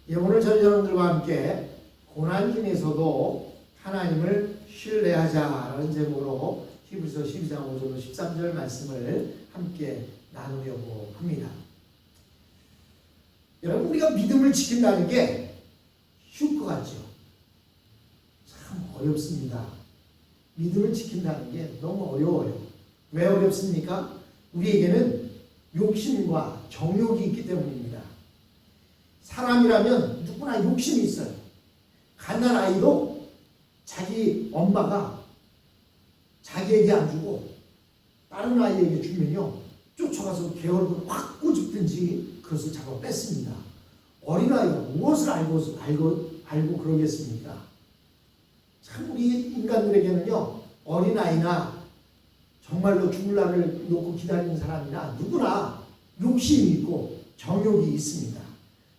예, 오늘 저희 여러분들과 함께 고난 중에서도 하나님을 신뢰하자라는 제목으로 히브리서 12장 5절 13절 말씀을 함께 나누려고 합니다. 여러분, 우리가 믿음을 지킨다는 게 쉬울 것 같죠? 참 어렵습니다. 믿음을 지킨다는 게 너무 어려워요. 왜 어렵습니까? 우리에게는 욕심과 정욕이 있기 때문입니다. 사람이라면 누구나 욕심이 있어요. 갓난아이도 자기 엄마가 자기에게 안 주고 다른 아이에게 주면요, 쫓아가서 개얼굴 확 꼬집든지 그것을 잡아 뺐습니다. 어린아이가 무엇을 알고 그러겠습니까? 참 우리 인간들에게는요, 어린아이나 정말로 죽을 날을 놓고 기다리는 사람이나 누구나 욕심이 있고 정욕이 있습니다.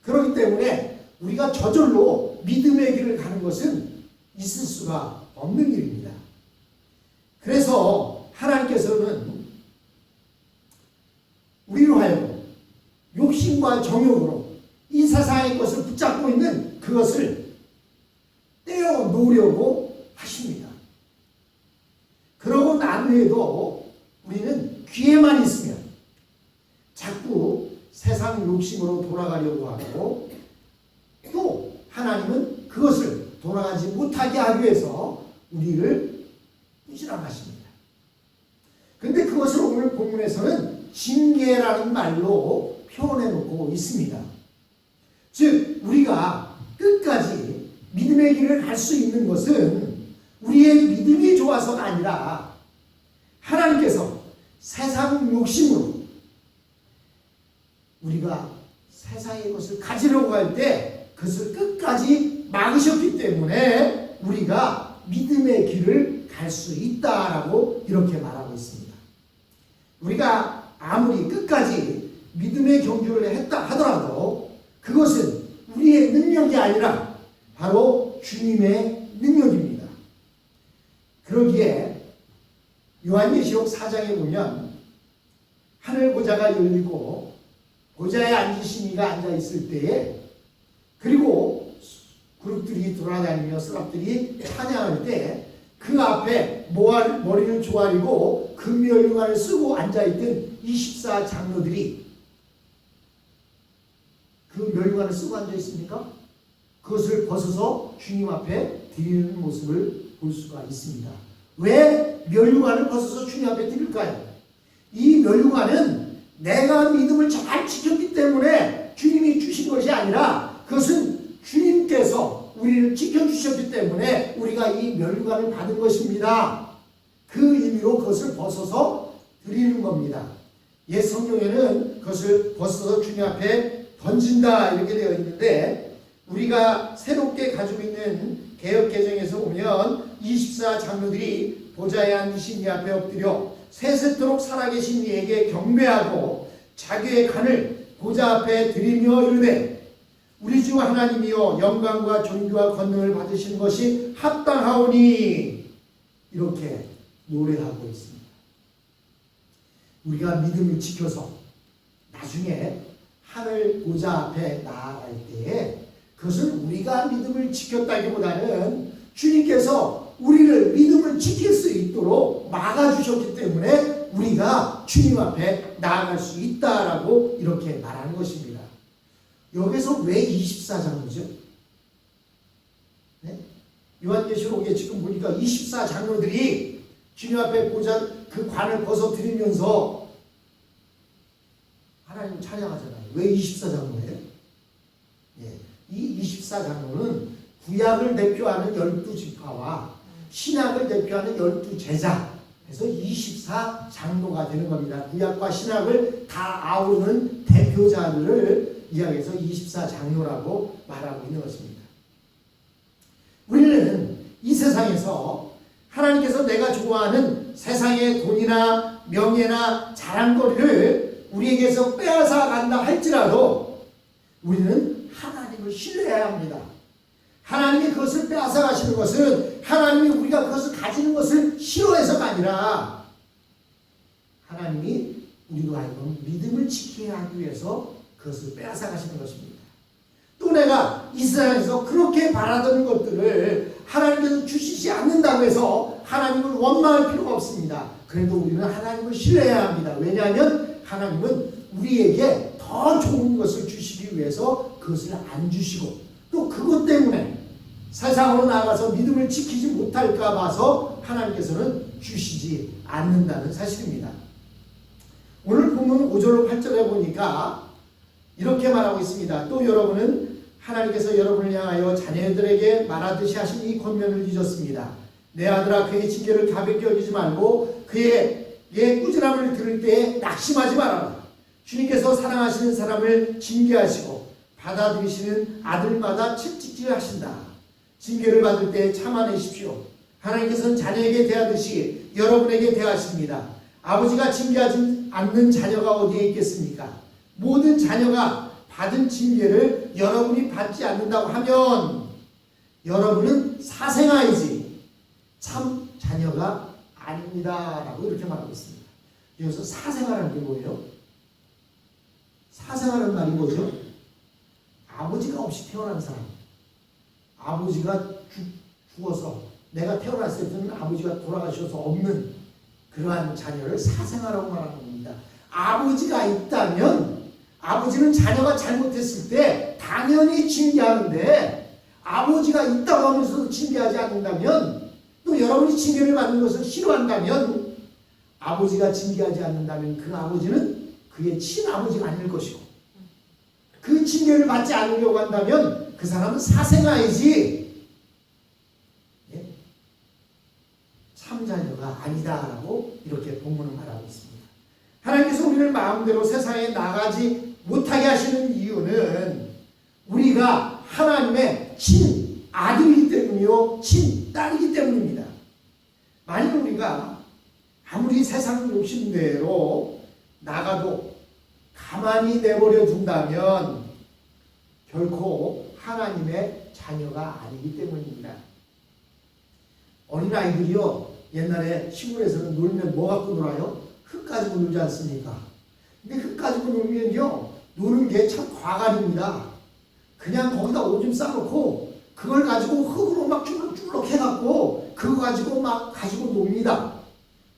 그렇기 때문에 우리가 저절로 믿음의 길을 가는 것은 있을 수가 없는 일입니다. 그래서 하나님께서는 우리로 하여금 욕심과 정욕으로 이 세상의 것을 붙잡고 있는 그것을 떼어놓으려고 하십니다. 그러고 난 후에도 우리는 귀에만 있으면 자꾸 세상 욕심으로 돌아가려고 하고, 또 하나님은 그것을 돌아가지 못하게 하기 위해서 우리를 꾸지람하십니다. 그런데 그것을 오늘 본문에서는 징계라는 말로 표현해 놓고 있습니다. 즉 우리가 끝까지 믿음의 길을 갈 수 있는 것은 우리의 믿음이 좋아서가 아니라 하나님께서 세상 욕심으로 우리가 세상의 것을 가지려고 할 때 그것을 끝까지 막으셨기 때문에 우리가 믿음의 길을 갈 수 있다라고 이렇게 말하고 있습니다. 우리가 아무리 끝까지 믿음의 경주를 했다 하더라도 그것은 우리의 능력이 아니라 바로 주님의 능력입니다. 그러기에 요한계시록 4장에 보면 하늘 보좌가 열리고 보좌에 앉으신 이가 앉아있을 때에, 그리고 그룹들이 돌아다니며 스랍들이 찬양할 때 그 앞에 머리를 조아리고 금면류관을 쓰고 앉아있던 24장로들이 그 면류관을 쓰고 앉아있습니까? 그것을 벗어서 주님 앞에 드리는 모습을 볼 수가 있습니다. 왜 면류관을 벗어서 주님 앞에 드릴까요? 이 면류관은 내가 믿음을 잘 지켰기 때문에 주님이 주신 것이 아니라 그것은 주님께서 우리를 지켜주셨기 때문에 우리가 이 면류관을 받은 것입니다. 그 의미로 그것을 벗어서 드리는 겁니다. 옛 성경에는 그것을 벗어서 주님 앞에 던진다 이렇게 되어 있는데, 우리가 새롭게 가지고 있는 개역개정에서 보면 24장로들이 보좌에 앉으신 이 앞에 엎드려 세세토록 살아계신 이에게 경배하고 자기의 간을 보좌 앞에 드리며 이르되 우리 주 하나님이여 영광과 존귀와 권능을 받으시는 것이 합당하오니 이렇게 노래하고 있습니다. 우리가 믿음을 지켜서 나중에 하늘 보좌 앞에 나아갈 때에 그것을 우리가 믿음을 지켰다기보다는 주님께서 우리를 믿음을 지킬 수 있도록 막아주셨기 때문에 우리가 주님 앞에 나아갈 수 있다라고 이렇게 말하는 것입니다. 여기서 왜 24장로죠? 네? 요한계시록에 지금 보니까 24장로들이 주님 앞에 보좌 그 관을 벗어드리면서 하나님을 찬양하잖아요. 왜 24장로예요? 예, 이 24장로는 구약을 대표하는 12지파와 신약을 대표하는 12제자, 그래서 24장로가 되는 겁니다. 구약과 신약을 다 아우르는 대표자들을 이야기해서 24장로라고 말하고 있는 것입니다. 우리는 이 세상에서 하나님께서 내가 좋아하는 세상의 돈이나 명예나 자랑거리를 우리에게서 빼앗아 간다 할지라도 우리는 하나님을 신뢰해야 합니다. 하나님이 그것을 빼앗아 가시는 것은 하나님이 우리가 그것을 가지는 것을 싫어해서가 아니라 하나님이 우리로 하여금 믿음을 지켜야 하기 위해서 그것을 빼앗아 가시는 것입니다. 또 내가 이 세상에서 그렇게 바라던 것들을 하나님께서 주시지 않는다고 해서 하나님을 원망할 필요가 없습니다. 그래도 우리는 하나님을 신뢰해야 합니다. 왜냐하면 하나님은 우리에게 더 좋은 것을 주시기 위해서 그것을 안 주시고, 또 그것 때문에 세상으로 나가서 믿음을 지키지 못할까 봐서 하나님께서는 주시지 않는다는 사실입니다. 오늘 본문 5절로 8절에 보니까 이렇게 말하고 있습니다. 또 여러분은 하나님께서 여러분을 향하여 자녀들에게 말하듯이 하신 이 권면을 잊었습니다. 내 아들아, 그의 징계를 가볍게 여기지 말고 그의 꾸지람을 들을 때에 낙심하지 말아라. 주님께서 사랑하시는 사람을 징계하시고 받아들이시는 아들마다 채찍질 하신다. 징계를 받을 때 참아내십시오. 하나님께서는 자녀에게 대하듯이 여러분에게 대하십니다. 아버지가 징계하지 않는 자녀가 어디에 있겠습니까? 모든 자녀가 받은 징계를 여러분이 받지 않는다고 하면 여러분은 사생아이지 참 자녀가 아닙니다. 라고 이렇게 말하고 있습니다. 여기서 사생아라는 게 뭐예요? 사생아라는 말이 뭐죠? 아버지가 없이 태어난 사람. 아버지가 죽어서 내가 태어났을 때는 아버지가 돌아가셔서 없는 그러한 자녀를 사생아라고 말하는 겁니다. 아버지가 있다면 아버지는 자녀가 잘못했을 때 당연히 징계하는데, 아버지가 있다고 하면서도 징계하지 않는다면, 또 여러분이 징계를 받는 것을 싫어한다면, 아버지가 징계하지 않는다면 그 아버지는 그의 친아버지가 아닐 것이고, 그 징계를 받지 않으려고 한다면 그 사람은 사생아이지 참자녀가 아니다라고 이렇게 본문은 말하고 있습니다. 하나님께서 우리를 마음대로 세상에 나가지 못하게 하시는 이유는 우리가 하나님의 친아들이기 때문이요 친딸이기 때문입니다. 만일 우리가 아무리 세상 욕심대로 나가도 가만히 내버려 둔다면 결코 하나님의 자녀가 아니기 때문입니다. 어린아이들이요, 옛날에 시골에서는 놀면 뭐 갖고 놀아요? 흙 가지고 놀지 않습니까? 근데 흙 가지고 놀면요, 노는 게 참 과간입니다. 그냥 거기다 오줌 싸놓고 그걸 가지고 흙으로 막 쭈룩쭈룩 해갖고 그거 가지고 막 가지고 놉니다.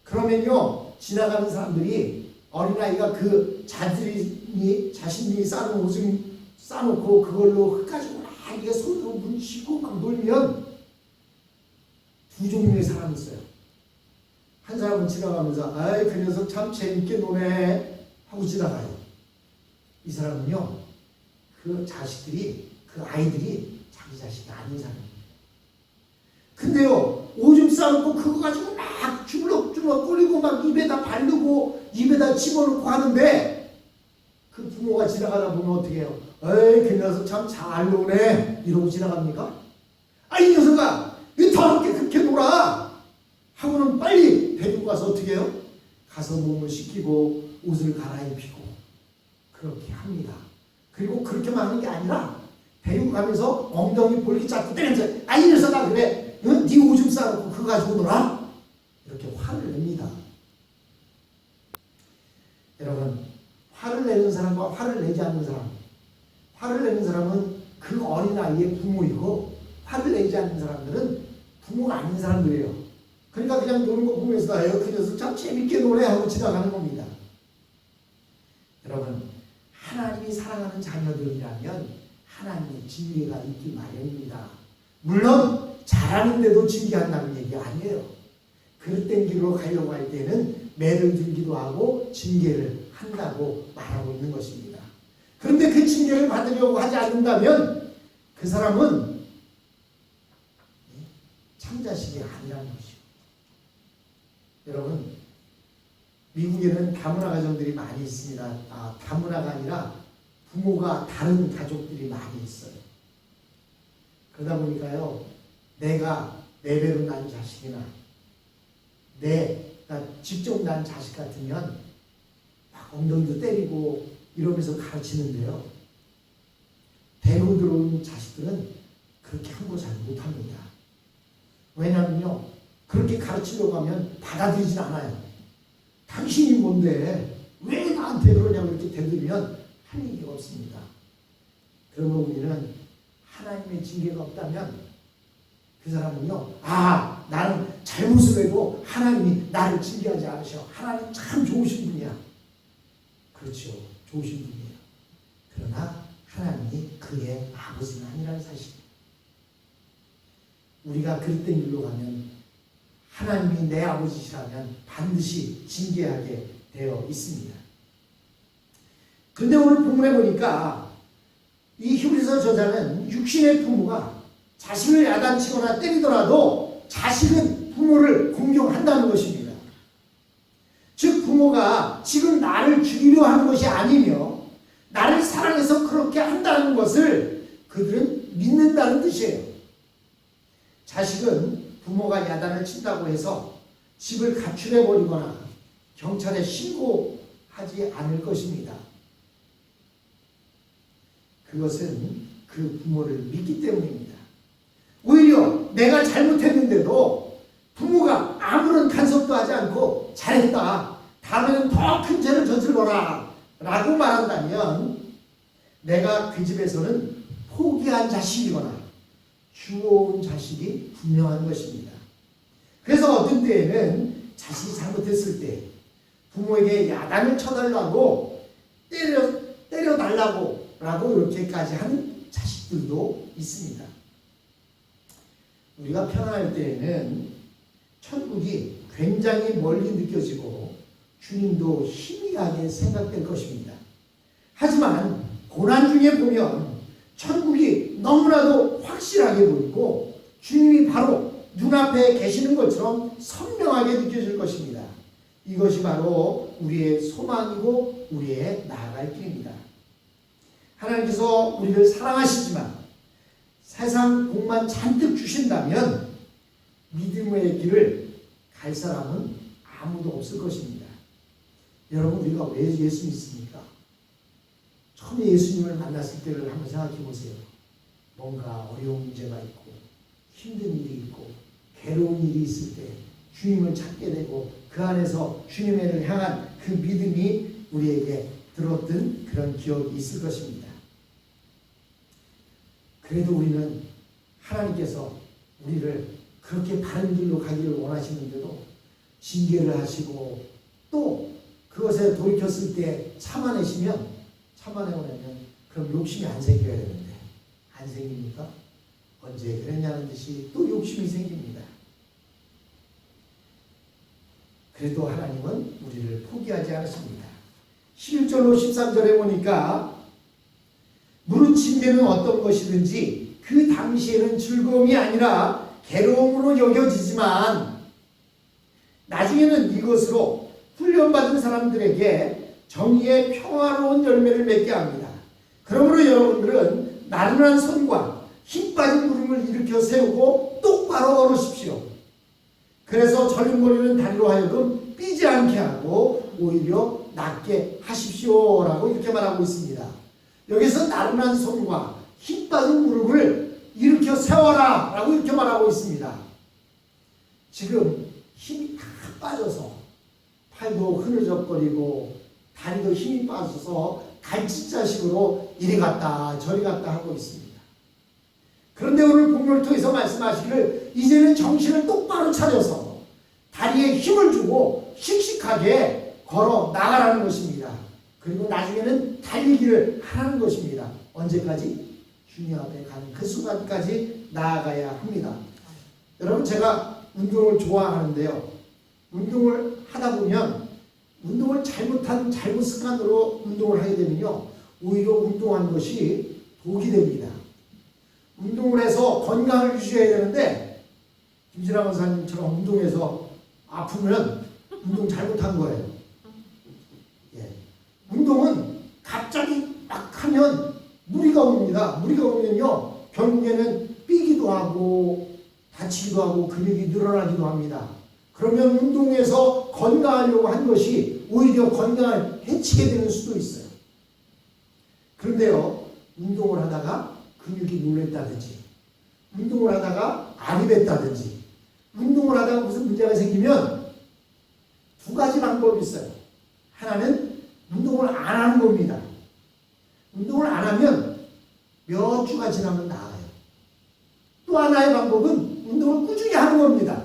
그러면요, 지나가는 사람들이 어린아이가 그 자신이 싸놓은 오줌 싸놓고 그걸로 흙 가지고 막 이게 손으로 문치고 막 놀면 두 종류의 사람이 있어요. 한 사람은 지나가면서 아이 그 녀석 참 재밌게 노네 하고 지나가요. 이 사람은요, 그 자식들이, 그 아이들이 자기 자식이 아닌 사람입니다. 근데요, 오줌 싸놓고 그거 가지고 막 주물럭주물럭 꼴리고 막 입에다 바르고 입에다 집어넣고 하는데 그 부모가 지나가다 보면 어떻게 해요? 에이 그 녀석 참 잘 노네 이러고 지나갑니까? 아, 이 녀석아 왜 더럽게 그렇게 놀아 하고는 빨리 데리고 가서 어떻게 해요? 가서 몸을 씻기고 옷을 갈아입히고 그렇게 합니다. 그리고 그렇게만 하는 게 아니라 데리고 가면서 엉덩이 볼기 잡고 때리면서 아, 이 녀석아 그래 응? 네 오줌 싸놓고 그거 가지고 놀아? 이렇게 화를 냅니다. 여러분, 화를 내는 사람과 화를 내지 않는 사람, 화를 내는 사람은 그 어린아이의 부모이고 화를 내지 않는 사람들은 부모가 아닌 사람들이에요. 그러니까 그냥 노는 거 보면서 그 녀석 참 재밌게 노래 하고 지나가는 겁니다. 여러분, 하나님이 사랑하는 자녀들이라면 하나님의 징계가 있기 마련입니다. 물론 잘하는데도 징계한다는 얘기 아니에요. 그릇된 길로 가려고 할 때는 매를 들기도 하고 징계를 한다고 말하고 있는 것입니다. 그런데 그 징계를 받으려고 하지 않는다면 그 사람은 참자식이 아니라는 것이죠. 여러분, 미국에는 다문화 가정들이 많이 있습니다. 다문화가 아니라 부모가 다른 가족들이 많이 있어요. 그러다 보니까요, 내가 내 배로 난 자식이나 내가 직접 난 자식 같으면 막 엉덩이도 때리고 이러면서 가르치는데요, 데리고 들어온 자식들은 그렇게 함부로 잘 못합니다. 왜냐하면요, 그렇게 가르치려고 하면 받아들이진 않아요. 당신이 뭔데 왜 나한테 그러냐고 이렇게 대들면 할 얘기가 없습니다. 그러면 우리는 하나님의 징계가 없다면 그 사람은요, 나는 잘못을 해도 하나님이 나를 징계하지 않으셔. 하나님 참 좋으신 분이야. 그렇죠. 좋으신 분이에요. 그러나 하나님이 그의 아버지는 아니라는 사실. 우리가 그릇된 일로 가면 하나님이 내 아버지시라면 반드시 징계하게 되어 있습니다. 근데 오늘 본문에 보니까 이 히브리서 저자는 육신의 부모가 자식을 야단치거나 때리더라도 자식은 부모를 공경한다는 것입니다. 즉 부모가 지금 나를 죽이려 하는 것이 아니며 나를 사랑해서 그렇게 한다는 것을 그들은 믿는다는 뜻이에요. 자식은 부모가 야단을 친다고 해서 집을 가출해버리거나 경찰에 신고하지 않을 것입니다. 그것은 그 부모를 믿기 때문입니다. 오히려 내가 잘못했는데도 부모가 아무런 간섭도 하지 않고 잘했다, 다음에는 더 큰 죄를 저질러라 라고 말한다면 내가 그 집에서는 포기한 자식이거나 주워온 자식이 분명한 것입니다. 그래서 어떤 때에는 자식이 잘못했을 때 부모에게 야단을 쳐달라고 때려달라고 라고 이렇게까지 하는 자식들도 있습니다. 우리가 편안할 때에는 천국이 굉장히 멀리 느껴지고 주님도 희미하게 생각될 것입니다. 하지만 고난 중에 보면 천국이 너무나도 확실하게 보이고 주님이 바로 눈앞에 계시는 것처럼 선명하게 느껴질 것입니다. 이것이 바로 우리의 소망이고 우리의 나아갈 길입니다. 하나님께서 우리를 사랑하시지만 세상 복만 잔뜩 주신다면 믿음의 길을 갈 사람은 아무도 없을 것입니다. 여러분, 우리가 왜 예수 믿습니까? 처음에 예수님을 만났을 때를 한번 생각해 보세요. 뭔가 어려운 문제가 있고 힘든 일이 있고 괴로운 일이 있을 때 주님을 찾게 되고 그 안에서 주님을 향한 그 믿음이 우리에게 들었던 그런 기억이 있을 것입니다. 그래도 우리는 하나님께서 우리를 그렇게 바른 길로 가기를 원하시는데도 징계를 하시고 또 그것에 돌이켰을 때 참아내시면 그럼 욕심이 안 생겨야 되는데 안 생깁니까? 언제 그랬냐는 듯이 또 욕심이 생깁니다. 그래도 하나님은 우리를 포기하지 않으십니다. 11절로 13절에 보니까 무릇 징계는 어떤 것이든지 그 당시에는 즐거움이 아니라 괴로움으로 여겨지지만 나중에는 이것으로 훈련받은 사람들에게 정의의 평화로운 열매를 맺게 합니다. 그러므로 여러분들은 나른한 손과 힘 빠진 무릎을 일으켜 세우고 똑바로 걸으십시오. 그래서 절름거리는 다리로 하여금 삐지 않게 하고 오히려 낫게 하십시오라고 이렇게 말하고 있습니다. 여기서 나른한 손과 힘 빠진 무릎을 일으켜 세워라 라고 이렇게 말하고 있습니다. 지금 힘이 다 빠져서 팔도 흐느적거리고 다리도 힘이 빠져서 갈치자식으로 이리 갔다 저리 갔다 하고 있습니다. 그런데 오늘 본문을 통해서 말씀하시기를 이제는 정신을 똑바로 차려서 다리에 힘을 주고 씩씩하게 걸어 나가라는 것입니다. 그리고 나중에는 달리기를 하라는 것입니다. 언제까지? 주님 앞에 가는 그 순간까지 나아가야 합니다. 여러분, 제가 운동을 좋아하는데요. 운동을 하다 보면 운동을 잘못 습관으로 운동을 하게 되면요, 오히려 운동하는 것이 독이 됩니다. 운동을 해서 건강을 유지해야 되는데 김진아 원사님처럼 운동해서 아프면 운동 잘못한 거예요. 예. 운동은 갑자기 막 하면 무리가 옵니다. 무리가 오면요, 결국에는 삐기도 하고 다치기도 하고 근육이 늘어나기도 합니다. 그러면 운동에서 건강하려고 한 것이 오히려 건강을 해치게 되는 수도 있어요. 그런데요, 운동을 하다가 근육이 놀랬다든지, 운동을 하다가 알이 뱉다든지, 운동을 하다가 무슨 문제가 생기면 두 가지 방법이 있어요. 하나는 운동을 안 하는 겁니다. 운동을 안 하면 몇 주가 지나면 나아요. 하나의 방법은 운동을 꾸준히 하는 겁니다.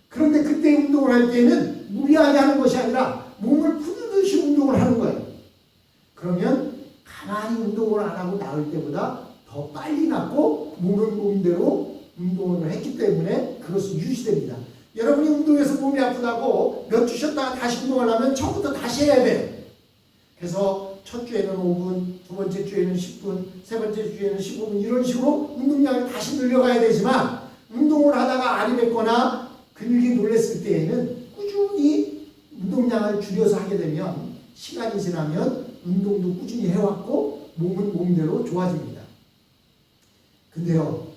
그런데 그때 운동을 할 때는 무리하게 하는 것이 아니라 몸을 푸듯이 운동을 하는 거예요. 그러면 가만히 운동을 안 하고 나을 때보다 더 빨리 낫고 몸은 몸대로 운동을 했기 때문에 그것이 유지됩니다. 여러분이 운동해서 몸이 아프다고 몇 주 쉬었다가 다시 운동하려면 처음부터 다시 해야 돼요. 그래서 첫 주에는 5분, 두 번째 주에는 10분, 세 번째 주에는 15분 이런 식으로 운동량을 다시 늘려가야 되지만 운동을 하다가 알이 뱉거나 근육이 놀랬을 때에는 꾸준히 운동량을 줄여서 하게 되면 시간이 지나면 운동도 꾸준히 해왔고 몸은 몸대로 좋아집니다. 근데요,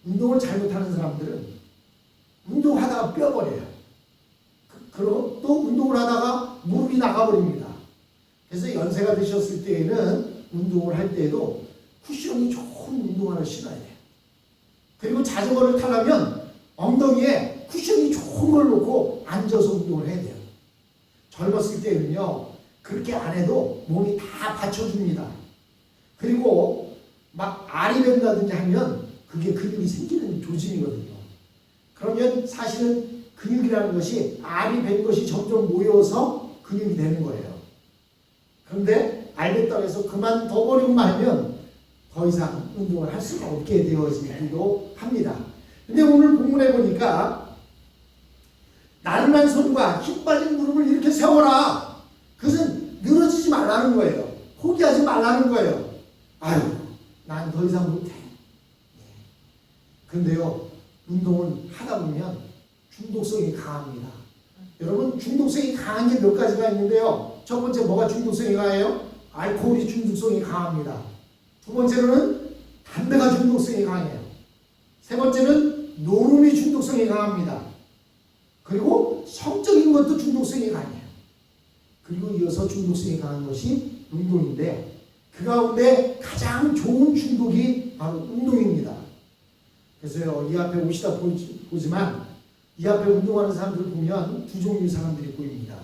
운동을 잘못하는 사람들은 운동하다가 뼈버려요. 그리고 또 운동을 하다가 무릎이 나가버립니다. 그래서 연세가 드셨을 때에는 운동을 할 때에도 쿠션이 좋은 운동화를 신어야 돼요. 그리고 자전거를 타려면 엉덩이에 쿠션이 좋은 걸 놓고 앉아서 운동을 해야 돼요. 젊었을 때는요, 그렇게 안 해도 몸이 다 받쳐줍니다. 그리고 막 알이 밴다든지 하면 그게 근육이 생기는 조짐이거든요. 그러면 사실은 근육이라는 것이 알이 밴 것이 점점 모여서 근육이 되는 거예요. 그런데 알 밴다고 해서 그만둬버리고만 하면 더 이상 운동을 할 수가 없게 되어지기도 합니다. 근데 오늘 본문에 보니까 날만 손과 힘 빠진 무릎을 이렇게 세워라. 그것은 늘어지지 말라는 거예요. 포기하지 말라는 거예요. 아유, 난 더 이상 못해. 근데요, 운동을 하다 보면 중독성이 강합니다. 여러분, 중독성이 강한 게 몇 가지가 있는데요. 첫 번째 뭐가 중독성이 강해요? 알코올이 중독성이 강합니다. 두 번째로는 담배가 중독성이 강해요. 세 번째는 노름이 중독성이 강합니다. 그리고 성적인 것도 중독성이 강해요. 그리고 이어서 중독성이 강한 것이 운동인데 그 가운데 가장 좋은 중독이 바로 운동입니다. 그래서요, 이 앞에 오시다 보지만 이 앞에 운동하는 사람들을 보면 두 종류의 사람들이 보입니다.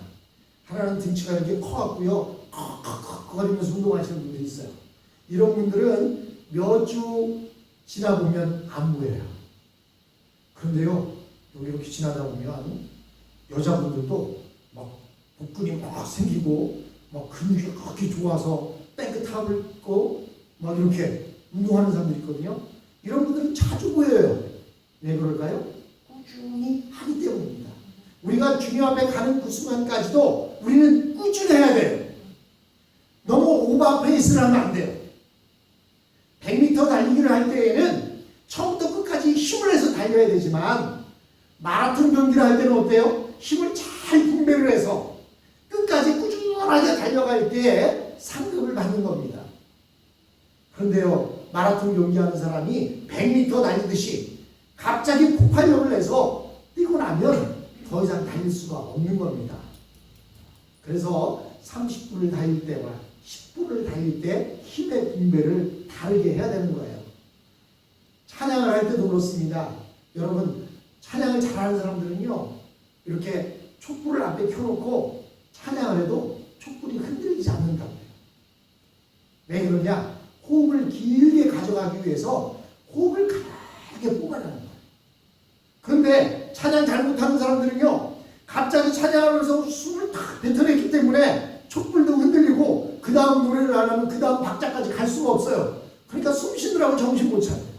하나는 등치가 이렇게 커갖고요, 컥컥컥 거리면서 운동하시는 분들이 있어요. 이런 분들은 몇 주 지나보면 안 보여요. 그런데요, 여기 이렇게 지나다 보면 여자분들도 막 복근이 막 생기고 막 근육이 그렇게 좋아서 땡크탑을 입고 막 이렇게 운동하는 사람들이 있거든요. 이런 분들은 자주 보여요. 왜 그럴까요? 꾸준히 하기 때문입니다. 우리가 주님 앞에 가는 그 순간까지도 우리는 꾸준해야 돼요. 너무 오버페이스를 하면 안 돼요. 100m 달리기를 할 때에는 처음부터 끝까지 힘을 내서 달려야 되지만 마라톤 경기를 할 때는 어때요? 힘을 잘 분배를 해서 끝까지 꾸준하게 달려갈 때 상급을 받는 겁니다. 그런데요, 마라톤 경기하는 사람이 100m 달리듯이 갑자기 폭발력을 내서 뛰고 나면 더 이상 달릴 수가 없는 겁니다. 그래서 30분을 달릴 때와 10분을 달릴 때 힘의 분배를 다르게 해야 되는 거예요. 찬양을 할 때도 그렇습니다. 여러분, 찬양을 잘하는 사람들은요, 이렇게 촛불을 앞에 켜놓고 찬양을 해도 촛불이 흔들리지 않는다고요. 왜 그러냐? 호흡을 길게 가져가기 위해서 호흡을 강하게 뽑아내는 거예요. 그런데 찬양 잘못하는 사람들은요, 갑자기 찬양하면서 숨을 탁 뱉어냈기 때문에 촛불도 흔들리고 그 다음 노래를 안 하면 그 다음 박자까지 갈 수가 없어요. 그러니까 숨 쉬느라고 정신 못 차려요.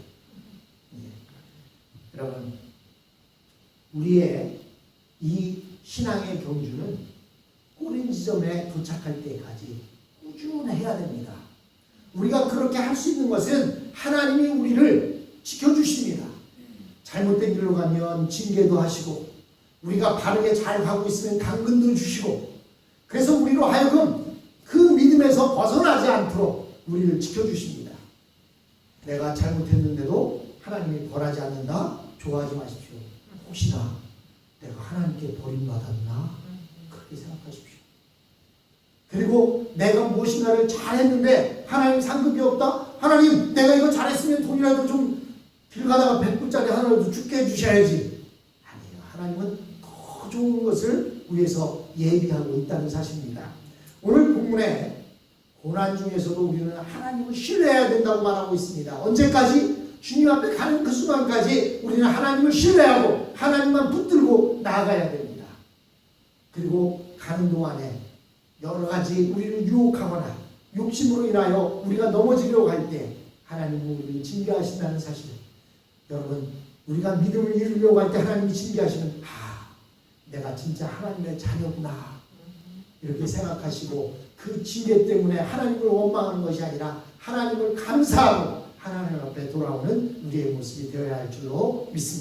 여러분, 우리의 이 신앙의 경주는 꼬린 지점에 도착할 때까지 꾸준해야 됩니다. 우리가 그렇게 할 수 있는 것은 하나님이 우리를 지켜주십니다. 잘못된 길로 가면 징계도 하시고 우리가 바르게 잘 가고 있으면 당근도 주시고 그래서 우리로 하여금 그 믿음에서 벗어나지 않도록 우리를 지켜주십니다. 내가 잘못했는데도 하나님이 벌하지 않는다? 좋아하지 마십시오. 혹시나 내가 하나님께 버림받았나? 그렇게 생각하십시오. 그리고 내가 무엇인가를 잘했는데 하나님 상급이 없다? 하나님, 내가 이거 잘했으면 돈이라도 좀 길 가다가 100불짜리 하나라도 죽게 해주셔야지. 아니에요. 하나님은 더 좋은 것을 위해서 예비하고 있다는 사실입니다. 오늘 본문에 고난 중에서도 우리는 하나님을 신뢰해야 된다고 말하고 있습니다. 언제까지? 주님 앞에 가는 그 순간까지 우리는 하나님을 신뢰하고 하나님만 붙들고 나아가야 됩니다. 그리고 가는 동안에 여러 가지 우리를 유혹하거나 욕심으로 인하여 우리가 넘어지려고 할 때 하나님은 우리를 징계하신다는 사실. 여러분, 우리가 믿음을 이루려고 할 때 하나님이 징계하시면 내가 진짜 하나님의 자녀구나 이렇게 생각하시고 그 징계 때문에 하나님을 원망하는 것이 아니라 하나님을 감사하고 하나님 앞에 돌아오는 우리의 모습이 되어야 할 줄로 믿습니다.